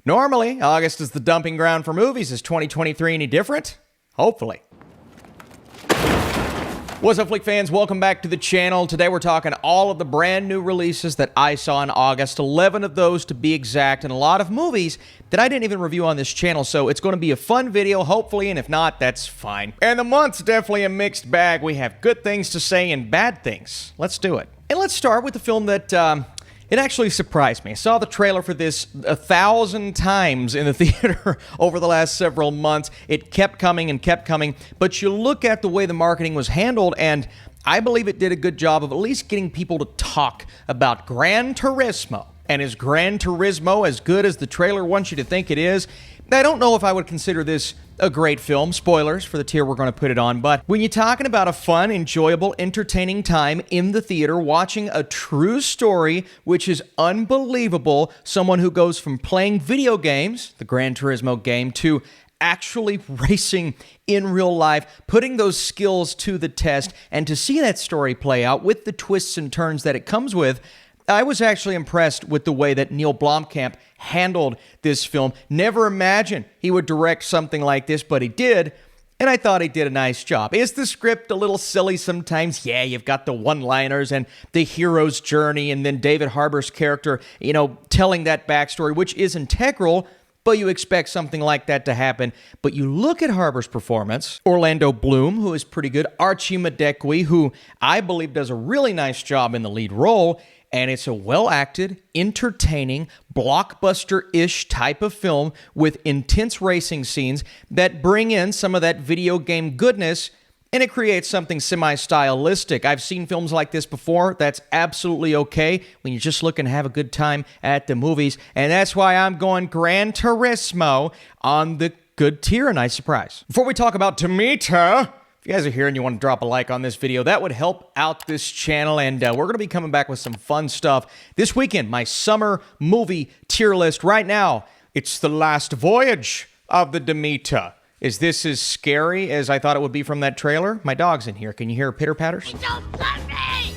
Normally, August is the dumping ground for movies. Is 2023 any different? Hopefully. What's up, Flick fans? Welcome back to the channel. Today we're talking all of the brand new releases that I saw in August, 11 of those to be exact, and a lot of movies that I didn't even review on this channel, so it's going to be a fun video, hopefully, and if not, that's fine. And the month's definitely a mixed bag. We have good things to say and bad things. Let's do it. And let's start with the film that, it actually surprised me. I saw the trailer for this 1,000 times in the theater over the last several months. It kept coming and kept coming, but you look at the way the marketing was handled, and I believe it did a good job of at least getting people to talk about Gran Turismo. And is Gran Turismo as good as the trailer wants you to think it is? I don't know if I would consider this a great film. Spoilers for the tier we're going to put it on. But when you're talking about a fun, enjoyable, entertaining time in the theater, watching a true story, which is unbelievable, someone who goes from playing video games, the Gran Turismo game, to actually racing in real life, putting those skills to the test, and to see that story play out with the twists and turns that it comes with, I was actually impressed with the way that Neil Blomkamp handled this film. Never imagined he would direct something like this, but he did, and I thought he did a nice job. Is the script a little silly sometimes? Yeah, you've got the one-liners and the hero's journey, and then David Harbour's character, telling that backstory, which is integral, but you expect something like that to happen. But you look at Harbour's performance, Orlando Bloom, who is pretty good, Archie Madekwe, who I believe does a really nice job in the lead role, and it's a well-acted, entertaining, blockbuster-ish type of film with intense racing scenes that bring in some of that video game goodness, and it creates something semi-stylistic. I've seen films like this before. That's absolutely okay when you're just looking to have a good time at the movies, and that's why I'm going Gran Turismo on the good tier. A nice surprise. Before we talk about Demeter, if you guys are here and you want to drop a like on this video, that would help out this channel, and we're going to be coming back with some fun stuff this weekend. My summer movie tier list right now, it's The Last Voyage of the Demeter. Is this as scary as I thought it would be from that trailer? My dog's in here. Can you hear pitter-patters? Don't let me!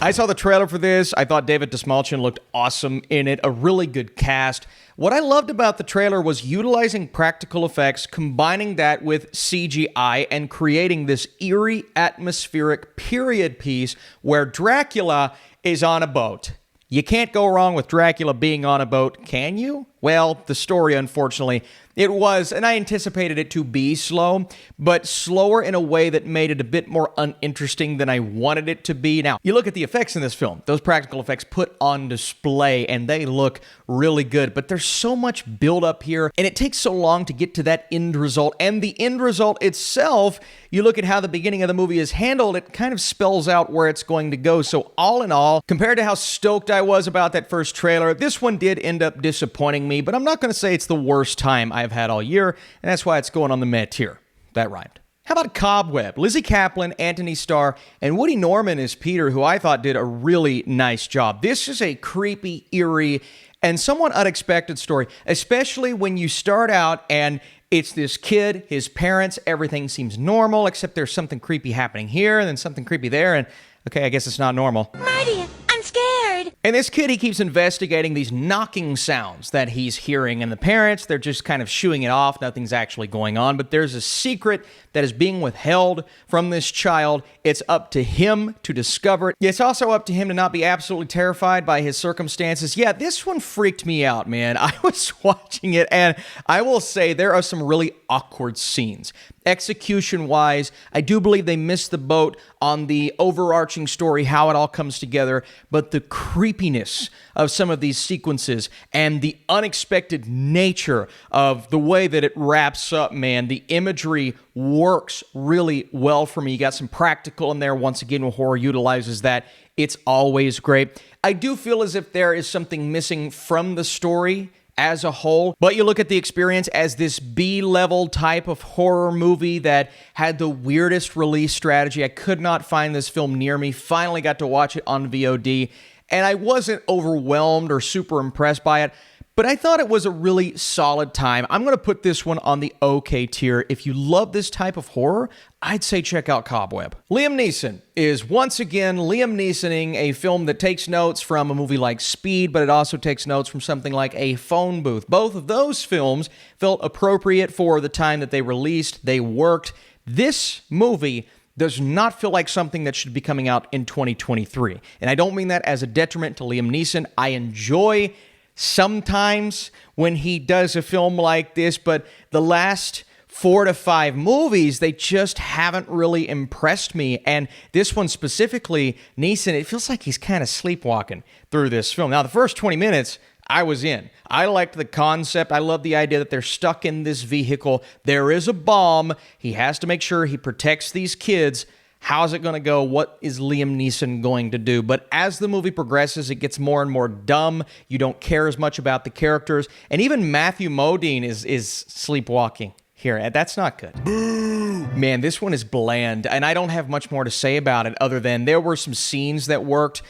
I saw the trailer for this. I thought David Dastmalchian looked awesome in it. A really good cast. What I loved about the trailer was utilizing practical effects, combining that with CGI, and creating this eerie, atmospheric period piece where Dracula is on a boat. You can't go wrong with Dracula being on a boat, can you? Well, the story, unfortunately, it was, and I anticipated it to be slow, but slower in a way that made it a bit more uninteresting than I wanted it to be. Now, you look at the effects in this film, those practical effects put on display, and they look really good, but there's so much build-up here, and it takes so long to get to that end result, and the end result itself, you look at how the beginning of the movie is handled, it kind of spells out where it's going to go. So all in all, compared to how stoked I was about that first trailer, this one did end up disappointing me, but I'm not going to say it's the worst time I've had all year, and that's why it's going on the meh tier. That rhymed. How about Cobweb? Lizzie Kaplan, Anthony Starr, and Woody Norman as Peter, who I thought did a really nice job. This is a creepy, eerie, and somewhat unexpected story, especially when you start out and it's this kid, his parents, everything seems normal, except there's something creepy happening here, and then something creepy there, and okay, I guess it's not normal. Marty, I'm scared. And this kid, he keeps investigating these knocking sounds that he's hearing, and the parents, they're just kind of shooing it off. Nothing's actually going on, but there's a secret that is being withheld from this child. It's up to him to discover it. It's also up to him to not be absolutely terrified by his circumstances. Yeah, this one freaked me out, man. I was watching it, and I will say there are some really awkward scenes. Execution-wise, I do believe they missed the boat on the overarching story, how it all comes together, but the creepiness of some of these sequences and the unexpected nature of the way that it wraps up, man, the imagery works really well for me. You got some practical in there. Once again, when horror utilizes that, it's always great. I do feel as if there is something missing from the story as a whole, but you look at the experience as this B-level type of horror movie that had the weirdest release strategy. I could not find this film near me. Finally got to watch it on VOD, and I wasn't overwhelmed or super impressed by it, But I thought it was a really solid time. I'm going to put this one on the okay tier. If you love this type of horror, I'd say check out Cobweb. Liam Neeson is once again Liam Neesoning a film that takes notes from a movie like Speed, but it also takes notes from something like A Phone Booth. Both of those films felt appropriate for the time that they released. They worked. This movie does not feel like something that should be coming out in 2023. And I don't mean that as a detriment to Liam Neeson. I enjoy sometimes when he does a film like this, but the last 4 to 5 movies, they just haven't really impressed me. And this one specifically, Neeson, it feels like he's kind of sleepwalking through this film. Now, the first 20 minutes, I was in. I liked the concept. I love the idea that they're stuck in this vehicle. There is a bomb. He has to make sure he protects these kids. How's it going to go? What is Liam Neeson going to do? But as the movie progresses, it gets more and more dumb. You don't care as much about the characters. And even Matthew Modine is sleepwalking here. That's not good. Boo! Man, this one is bland. And I don't have much more to say about it other than there were some scenes that worked.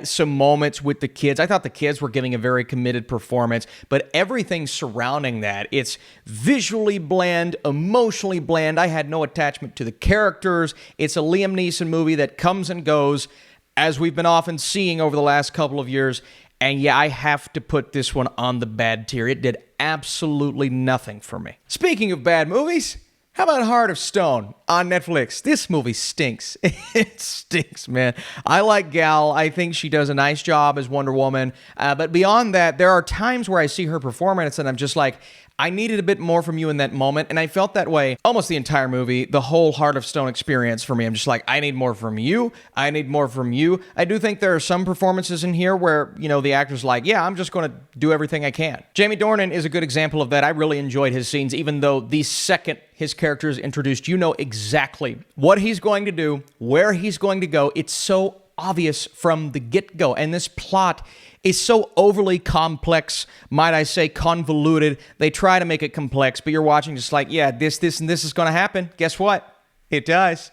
Some moments with the kids. I thought the kids were giving a very committed performance, but everything surrounding that, it's visually bland, emotionally bland. I had no attachment to the characters. It's a Liam Neeson movie that comes and goes, as we've been often seeing over the last couple of years. And yeah, I have to put this one on the bad tier. It did absolutely nothing for me. Speaking of bad movies, how about Heart of Stone on Netflix? This movie stinks. It stinks, man. I like Gal. I think she does a nice job as Wonder Woman. But beyond that, there are times where I see her performance and I'm just like, I needed a bit more from you in that moment. And I felt that way almost the entire movie, the whole Heart of Stone experience for me. I'm just like, I need more from you. I need more from you. I do think there are some performances in here where, the actor's like, yeah, I'm just going to do everything I can. Jamie Dornan is a good example of that. I really enjoyed his scenes, even though the second his character is introduced, you know exactly what he's going to do, where he's going to go. It's so obvious from the get-go. And this plot is so overly complex, might I say convoluted. They try to make it complex, but you're watching just like, yeah, this, and this is going to happen. Guess what? It does.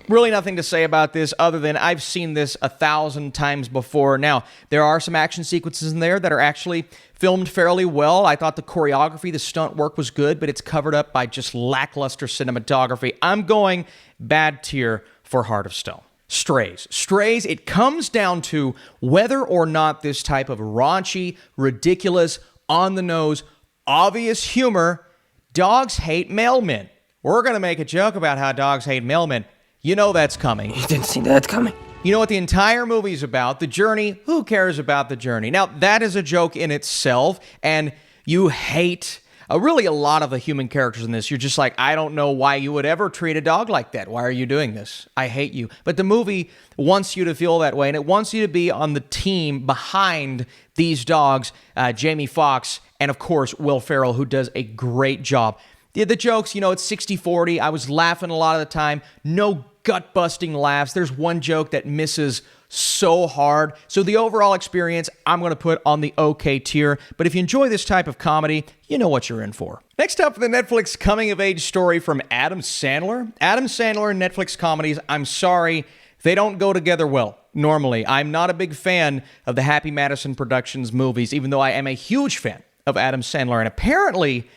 Really nothing to say about this other than I've seen this 1,000 times before. Now, there are some action sequences in there that are actually filmed fairly well. I thought the choreography, the stunt work was good, but it's covered up by just lackluster cinematography. I'm going bad tier for Heart of Stone. Strays, it comes down to whether or not this type of raunchy, ridiculous, on-the-nose, obvious humor, dogs hate mailmen. We're going to make a joke about how dogs hate mailmen. You know that's coming. You didn't see that coming. You know what the entire movie's about? The journey. Who cares about the journey? Now, that is a joke in itself, and you hate really a lot of the human characters in this. You're just like, I don't know why you would ever treat a dog like that. Why are you doing this? I hate you. But the movie wants you to feel that way, and it wants you to be on the team behind these dogs, Jamie Foxx, and of course, Will Ferrell, who does a great job. The jokes, it's 60-40. I was laughing a lot of the time. No gut-busting laughs. There's one joke that misses so hard. So the overall experience, I'm going to put on the okay tier. But if you enjoy this type of comedy, you know what you're in for. Next up, the Netflix coming-of-age story from Adam Sandler. Adam Sandler and Netflix comedies, I'm sorry, they don't go together well. Normally, I'm not a big fan of the Happy Madison Productions movies, even though I am a huge fan of Adam Sandler. And apparently,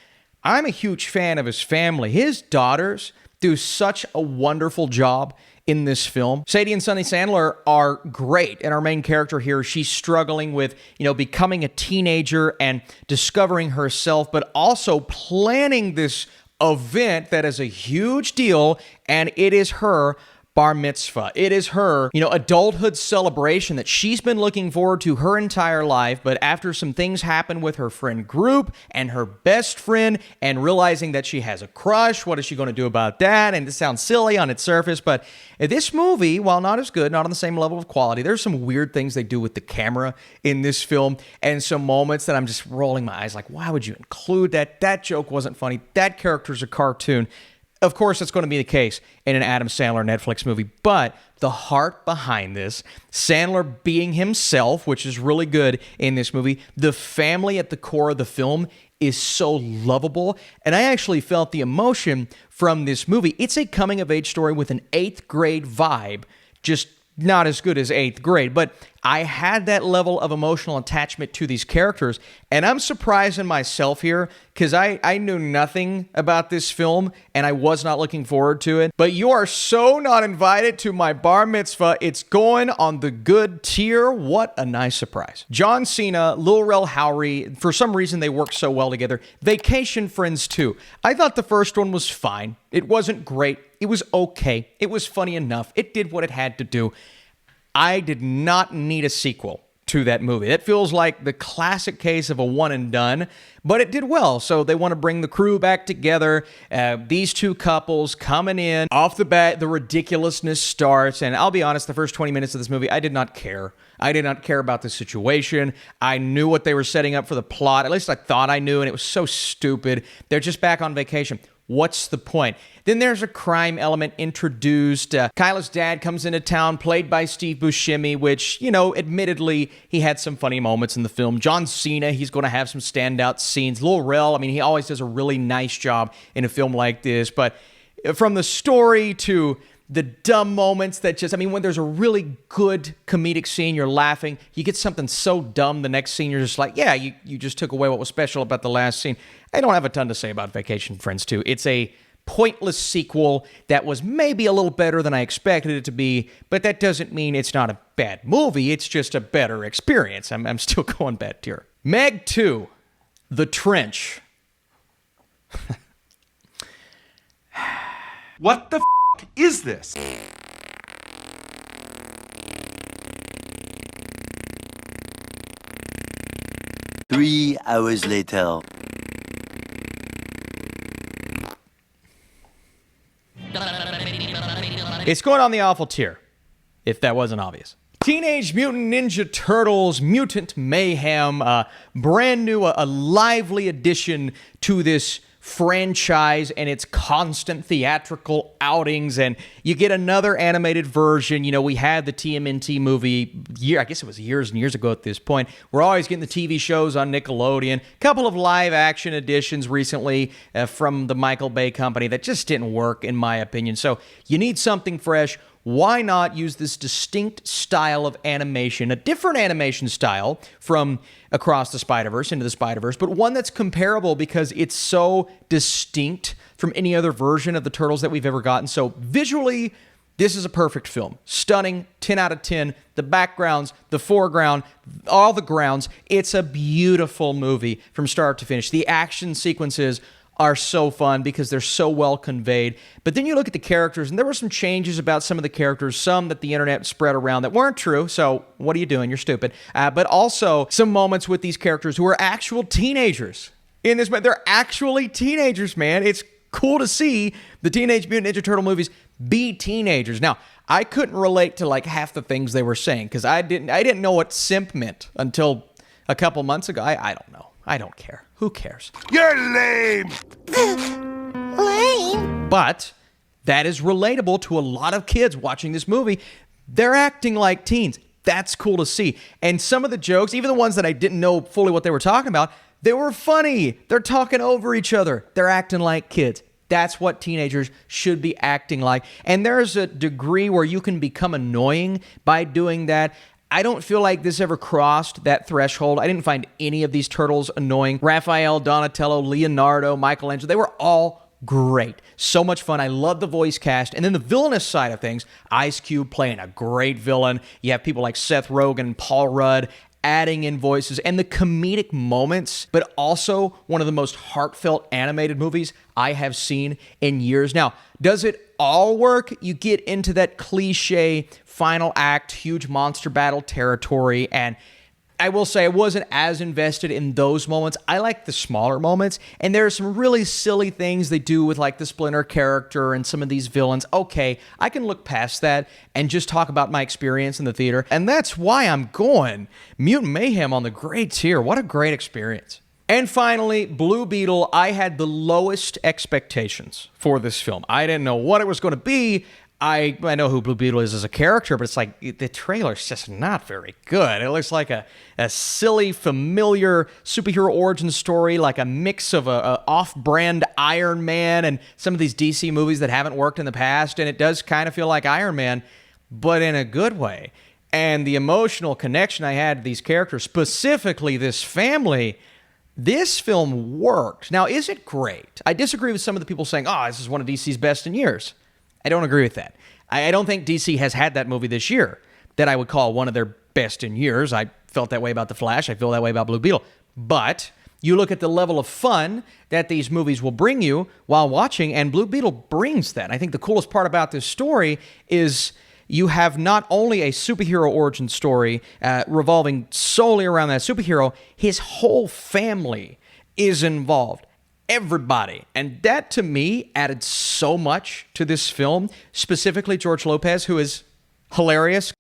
I'm a huge fan of his family. His daughters do such a wonderful job in this film. Sadie and Sonny Sandler are great, and our main character here, she's struggling with, becoming a teenager and discovering herself, but also planning this event that is a huge deal, and it is her bar mitzvah. It is her, adulthood celebration that she's been looking forward to her entire life, but after some things happen with her friend group and her best friend and realizing that she has a crush, what is she going to do about that? And this sounds silly on its surface, but this movie, while not as good, not on the same level of quality, there's some weird things they do with the camera in this film and some moments that I'm just rolling my eyes like, why would you include that? That joke wasn't funny. That character's a cartoon. Of course, that's going to be the case in an Adam Sandler Netflix movie, but the heart behind this, Sandler being himself, which is really good in this movie, the family at the core of the film is so lovable, and I actually felt the emotion from this movie. It's a coming-of-age story with an 8th grade vibe, just not as good as 8th grade, but I had that level of emotional attachment to these characters, and I'm surprised in myself here because I knew nothing about this film and I was not looking forward to it. But you are so not invited to my bar mitzvah. It's going on the good tier. What a nice surprise. John Cena, Lil Rel Howery, for some reason they work so well together. Vacation Friends 2. I thought the first one was fine. It wasn't great. It was okay. It was funny enough. It did what it had to do. I did not need a sequel to that movie. It feels like the classic case of a one and done, but it did well. So they want to bring the crew back together. These two couples coming in. Off the bat, the ridiculousness starts. And I'll be honest, the first 20 minutes of this movie, I did not care. I did not care about the situation. I knew what they were setting up for the plot. At least I thought I knew, and it was so stupid. They're just back on vacation. What's the point? Then there's a crime element introduced. Kyla's dad comes into town, played by Steve Buscemi, which, you know, admittedly, he had some funny moments in the film. John Cena, he's going to have some standout scenes. Lil Rel, I mean, he always does a really nice job in a film like this. But from the story to the dumb moments that just, I mean, when there's a really good comedic scene, you're laughing. You get something so dumb the next scene, you're just like, yeah, you just took away what was special about the last scene. I don't have a ton to say about Vacation Friends 2. It's a pointless sequel that was maybe a little better than I expected it to be, but that doesn't mean it's not a bad movie. It's just a better experience. I'm still going bad tier. Meg 2, The Trench. What the is this? Three hours later. It's going on the awful tier, if that wasn't obvious. Teenage Mutant Ninja Turtles, Mutant Mayhem, brand new, a lively addition to this franchise and its constant theatrical outings, and you get another animated version. You know, we had the TMNT movie, I guess it was years and years ago at this point. We're always getting the TV shows on Nickelodeon. A couple of live action editions recently from the Michael Bay company that just didn't work, in my opinion. So you need something fresh. Why not use this distinct style of animation, a different animation style from Across the Spider-Verse, Into the Spider-Verse, but one that's comparable because it's so distinct from any other version of the Turtles that we've ever gotten. So visually, this is a perfect film. Stunning, 10 out of 10. The backgrounds, the foreground, all the grounds. It's a beautiful movie from start to finish. The action sequences are so fun because they're so well conveyed. But then you look at the characters, and there were some changes about some of the characters, some that the internet spread around that weren't true, so what are you doing? You're stupid. But also some moments with these characters who are actual teenagers. In this, they're actually teenagers, man. It's cool to see the Teenage Mutant Ninja Turtle movies be teenagers. Now, I couldn't relate to like half the things they were saying because I didn't know what simp meant until a couple months ago. I don't know. I don't care. Who cares? You're lame! Lame. But that is relatable to a lot of kids watching this movie. They're acting like teens. That's cool to see. And some of the jokes, even the ones that I didn't know fully what they were talking about, they were funny. They're talking over each other. They're acting like kids. That's what teenagers should be acting like. And there's a degree where you can become annoying by doing that. I don't feel like this ever crossed that threshold. I didn't find any of these turtles annoying. Raphael, Donatello, Leonardo, Michelangelo, they were all great. So much fun. I love the voice cast. And then the villainous side of things, Ice Cube playing a great villain. You have people like Seth Rogen, Paul Rudd adding in voices, and the comedic moments, but also one of the most heartfelt animated movies I have seen in years. Now, does it all work? You get into that cliche final act, huge monster battle territory, and I will say I wasn't as invested in those moments. I like the smaller moments, and there are some really silly things they do with like the Splinter character and some of these villains. Okay, I can look past that and just talk about my experience in the theater, and that's why I'm going Mutant Mayhem on the great tier. What a great experience. And finally, Blue Beetle. I had the lowest expectations for this film. I didn't know what it was going to be. I know who Blue Beetle is as a character, but it's like the trailer's just not very good. It looks like a silly, familiar superhero origin story, like a mix of a off-brand Iron Man and some of these DC movies that haven't worked in the past, and it does kind of feel like Iron Man. but in a good way. And the emotional connection I had to these characters, specifically this family, this film worked. Now, is it great? I disagree with some of the people saying, oh, this is one of DC's best in years. I don't agree with that. I don't think DC has had that movie this year that I would call one of their best in years. I felt that way about The Flash. I feel that way about Blue Beetle. But you look at the level of fun that these movies will bring you while watching, and Blue Beetle brings that. I think the coolest part about this story is you have not only a superhero origin story revolving solely around that superhero, his whole family is involved. Everybody. And that, to me, added so much to this film, specifically George Lopez, who is hilarious.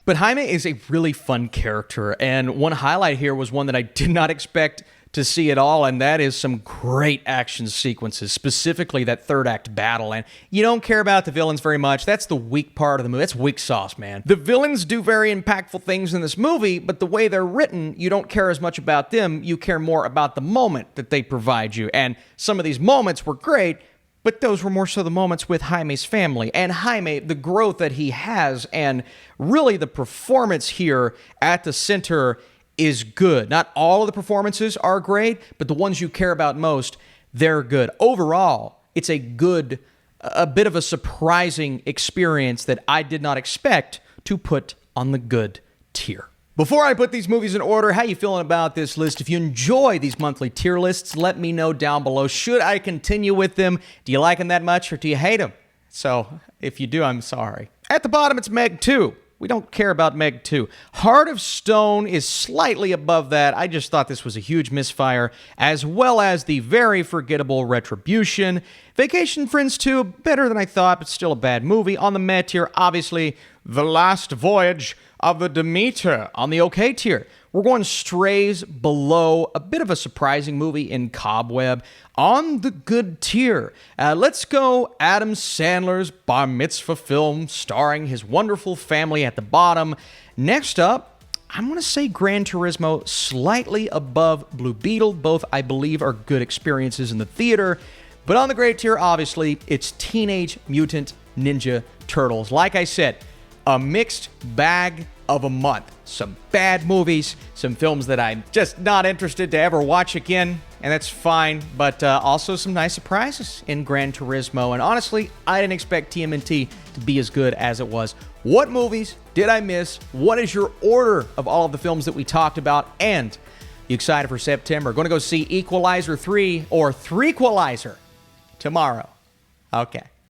But Jaime is a really fun character, and one highlight here was one that I did not expect to see at all, and that is some great action sequences, specifically that third act battle. And you don't care about the villains very much. That's the weak part of the movie. That's weak sauce, man. The villains do very impactful things in this movie, but the way they're written, you don't care as much about them. You care more about the moment that they provide you. And some of these moments were great, but those were more so the moments with Jaime's family. And Jaime, the growth that he has, and really the performance here at the center is good. Not all of the performances are great, but the ones you care about most, they're good. Overall, it's a bit of a surprising experience that I did not expect to put on the good tier. Before I put these movies in order, how you feeling about this list? If you enjoy these monthly tier lists, let me know down below. Should I continue with them? Do you like them that much, or do you hate them? So, if you do, I'm sorry. At the bottom, it's Meg 2. We don't care about Meg 2. Heart of Stone is slightly above that. I just thought this was a huge misfire, as well as the very forgettable Retribution. Vacation Friends 2, better than I thought, but still a bad movie. On the meh tier, obviously, The Last Voyage of the Demeter. On the okay tier, we're going strays below. A bit of a surprising movie in Cobweb. On the good tier, let's go Adam Sandler's Bar Mitzvah film starring his wonderful family at the bottom. Next up, I'm going to say Gran Turismo, slightly above Blue Beetle. Both, I believe, are good experiences in the theater. But on the great tier, obviously, it's Teenage Mutant Ninja Turtles. Like I said, a mixed bag of a month. Some bad movies, some films that I'm just not interested to ever watch again, and that's fine, but also some nice surprises in Gran Turismo. And honestly, I didn't expect TMNT to be as good as it was. What movies did I miss? What is your order of all of the films that we talked about? And you excited for September? Going to go see Equalizer 3 or Threequalizer tomorrow. Okay.